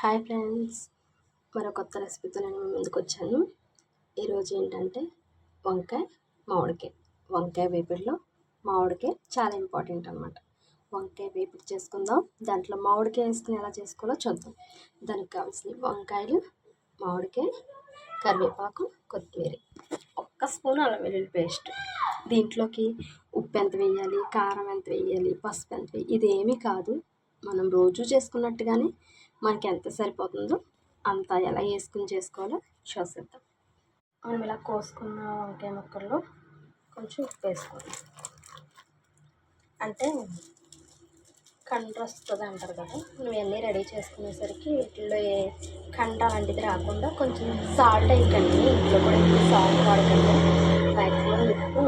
Hi friends, మరో కొత్త రెసిపీతో నేను మీ ముందుకు వచ్చాను. ఈరోజు ఏంటంటే వంకాయ వేపుడులో మామిడికాయ చాలా ఇంపార్టెంట్ అనమాట. వంకాయ వేపుడు చేసుకుందాం. దాంట్లో మామిడికాయ వేసుకుని ఎలా చేసుకోవాలో చూద్దాం. దానికి కావాల్సిన వంకాయలు, మామిడికాయ, కరివేపాకు, కొత్తిమీర, 1 స్పూన్ అల్లం వెల్లుల్లి పేస్ట్. దీంట్లోకి ఉప్పు ఎంత వేయాలి, కారం ఎంత వేయాలి, పసుపు ఎంత వేయాలి, ఇదేమీ కాదు. మనం రోజు చేసుకున్నట్టుగానే మనకి ఎంత సరిపోతుందో అంత ఎలా వేసుకుని చేసుకోవాలో చూసేద్దాం. మనం ఇలా కోసుకున్న వంకాయ ముక్కల్లో కొంచెం ఉప్పు వేసుకోవాలి. అంటే కండ వస్తుంది అంటారు కదా, మనం ఇవన్నీ రెడీ చేసుకునేసరికి వీటిల్లో ఏ కండ అలాంటిది రాకుండా కొంచెం సాల్ట్ వేయకండి. ఇంట్లో కూడా ఎక్కువ సాల్ట్ వాడకండి. మ్యాక్సిమం ఉప్పు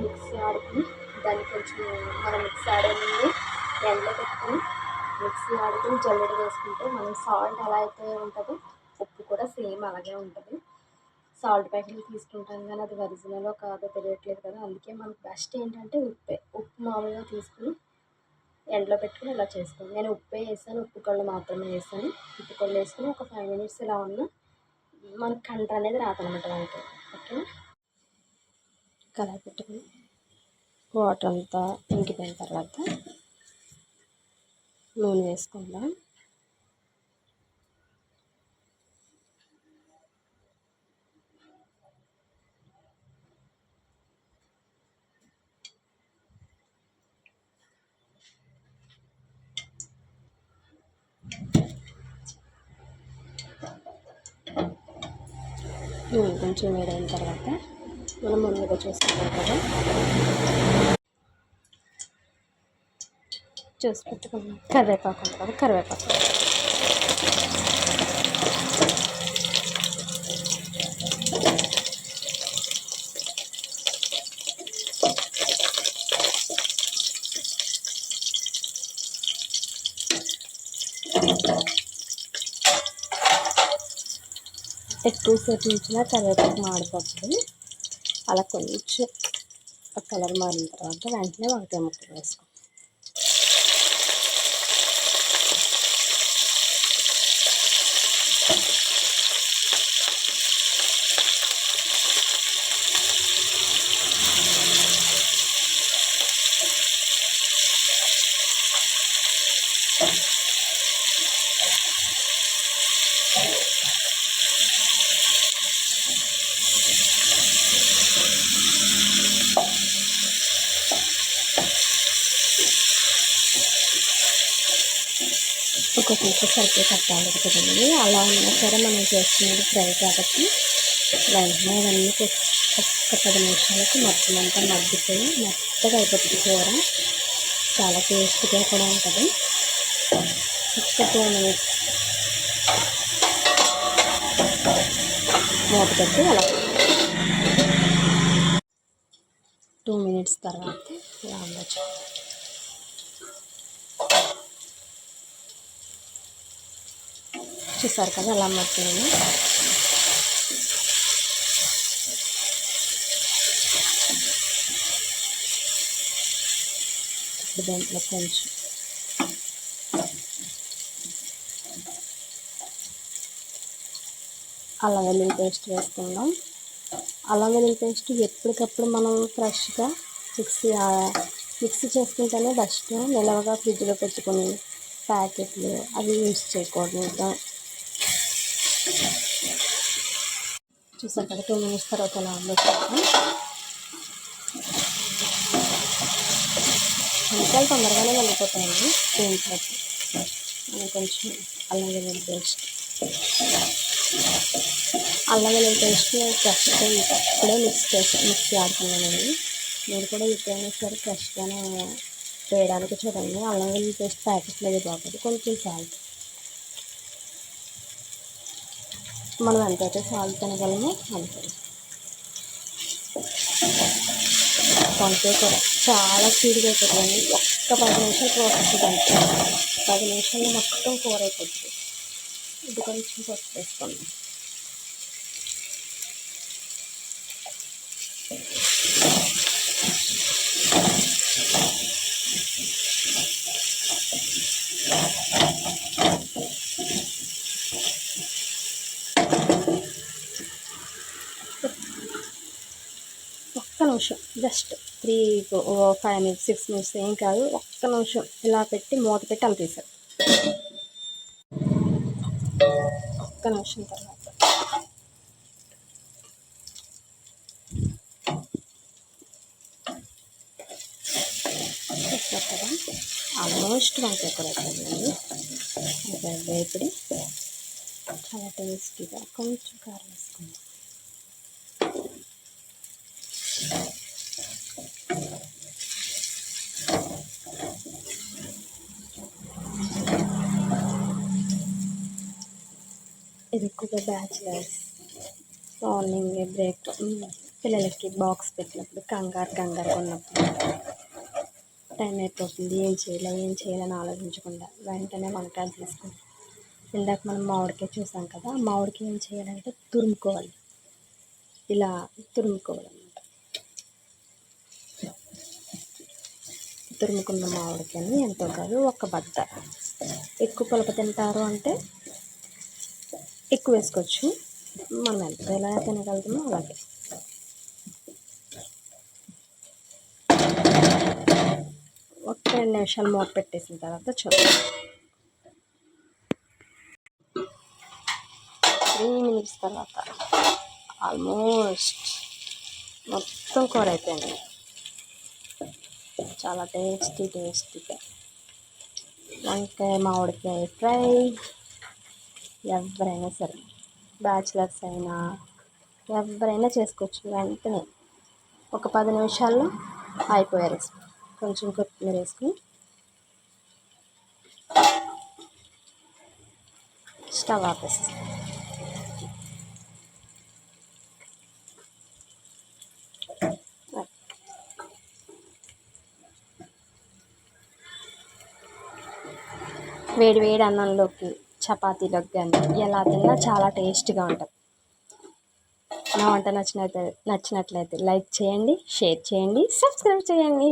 మిక్సీ ఆడుకుని దాన్ని కొంచెం మనం మిక్సీ ఆడేది ఎండలో పెట్టుకుని మిక్సీ ఆడుకుని జల్లెడ వేసుకుంటే మనం సాల్ట్ ఎలా అయితే ఉంటుందో ఉప్పు కూడా సేమ్ అలాగే ఉంటుంది. సాల్ట్ ప్యాకెట్లు తీసుకుంటాం కానీ అది ఒరిజినలో కాదో తెలియట్లేదు కదా, అందుకే మనకు బెస్ట్ ఏంటంటే ఉప్పు మామూలుగా తీసుకుని ఎండలో పెట్టుకుని ఇలా చేసుకోండి. నేను ఉప్పే వేసాను, ఉప్పు కళ్ళు మాత్రమే వేసాను. ఉప్పు కళ్ళు వేసుకుని ఒక 5 minutes ఇలా ఉన్నా మనకు కంట అనేది రాదనమాట వంకాయ. ఓకేనా, కళాయి పెట్టుకుని వాటర్ అంతా ఇంకిపోయిన తర్వాత నూనె వేసుకుందాం. నూనె కొంచెం వేడైన తర్వాత మనం ముందుగా చూసుకుంటాం కదా, చూసి పెట్టుకున్నాం కరివేపాకు ఉంటుంది కదా, కరివేపాకు ఎక్కువసేపు ఉంచినా కరివేపాకు మాడిపోతుంది. అలా కొంచెం కలర్ మారిన తర్వాత వెంటనే వంకాయ ముక్కలు వేసుకో. ఒక్కొక్క సరిగ్గా కట్టాలి కదండి. అలా ఉన్నా సరే మనం చేస్తున్నది ఫ్రై కాబట్టి వెంటనే అవన్నీ ఒక్క 10 నిమిషాలకు మొత్తం అంతా మగ్గిపోయి మెత్తగా అయిపోతుంది. కూర చాలా టేస్ట్గా కూడా ఉంటుంది. ఒక్క 2 minutes మూత పెట్టి అలా 2 minutes తర్వాత ఇలా ఉండొచ్చు. చూసారు కదా అలా మగ్గినాను. ఇప్పుడు దాంట్లో కొంచెం అల్లం వెల్లుల్లి పేస్ట్ వేసుకుందాం. అల్లం వెల్లుల్లి పేస్ట్ ఎప్పటికప్పుడు మనం ఫ్రెష్గా మిక్సీ చేసుకుంటేనే బెస్ట్. నిలవగా ఫ్రిడ్జ్లో పెట్టుకొని ప్యాకెట్లు అవి యూజ్ చేయకూడదు. చూసారు కదా 2 minutes తర్వాత అలా వండుకుంటాం. వంకాయలు తొందరగానే వెళ్ళిపోతాయండి. దీంట్లో కొంచెం అల్లం వెల్లుల్లి పేస్ట్ ఫ్రెష్గా ఇప్పుడే మిక్సీ ఆడుతున్నానండి. మీరు కూడా ఎప్పుడైనా సరే ఫ్రెష్గానే వేయడానికి చూడండి. అల్లం వెల్లుల్లి పేస్ట్ ప్యాకెట్లో అది బాగుంటుంది. కొంచెం సాల్ట్, మనం ఎంతైతే సాల్ట్ తినగలమో అంతే. వంకాయ కూర చాలా స్పీడ్గా అయిపోతుంది. ఒక్క 10 నిమిషాలు ప్రాసెస్ అంతే. 10 నిమిషాల్లో మొత్తం కూర అయిపోతుంది. ఇది కొంచెం పసుపు వేసుకోండి. జస్ట్ 5 మినిట్స్ 6 మినిట్స్ ఏం కాదు, ఒక్క నిమిషం ఇలా పెట్టి మూత పెట్టి అలా తీసారు. ఒక్క నిమిషం తర్వాత చూస్తారు కదా, ఆల్మోస్ట్ వంకాయ కూర అయిపోయిందండి. ఇప్పుడు చాలా టేస్టీగా కొంచెం కారం వేసుకుందాం. ఇది ఎక్కువగా బ్యాచిలర్స్ మార్నింగ్ పిల్లలకి బాక్స్ పెట్టినప్పుడు కంగారు ఉన్నప్పుడు టైం అయిపోతుంది, ఏం చేయాలని ఆలోచించకుండా వెంటనే వంకాయలు తీసుకుంటాం. ఇందాక మనం మామిడికాయ చూసాం కదా, మామిడికాయ ఏం చేయాలంటే తురుముకోవాలి. ఇలా తురుముకోవాలన్నమాట. తురుముకున్న మామిడికాయని ఎంతో కాదు ఒక బద్ద. ఎక్కువ పులప తింటారు అంటే ఎక్కువ వేసుకోవచ్చు, మనం ఎలా తినగలుగుతామో అలాగే. ఒక 2 నిమిషాలు మూత పెట్టేసిన తర్వాత చూద్దాం. 3 మినిట్స్ తర్వాత ఆల్మోస్ట్ మొత్తం కూర అయిపోయింది. చాలా టేస్టీగా వంకాయ మామిడికాయ ఫ్రై. ఎవరైనా సరే, బ్యాచిలర్స్ అయినా ఎవరైనా చేసుకోవచ్చు. వెంటనే ఒక 10 నిమిషాల్లో అయిపోయే రెసిపీ. కొంచెం కొత్తిమీర వేసుకుని స్టవ్ ఆపేస్తాం. వేడి అన్నంలోకి, చపాతీలోకి కానీ ఎలా తిన్నా చాలా టేస్ట్గా ఉంటుంది. నా వంట నచ్చినట్లయితే లైక్ చేయండి, షేర్ చేయండి, సబ్స్క్రైబ్ చేయండి.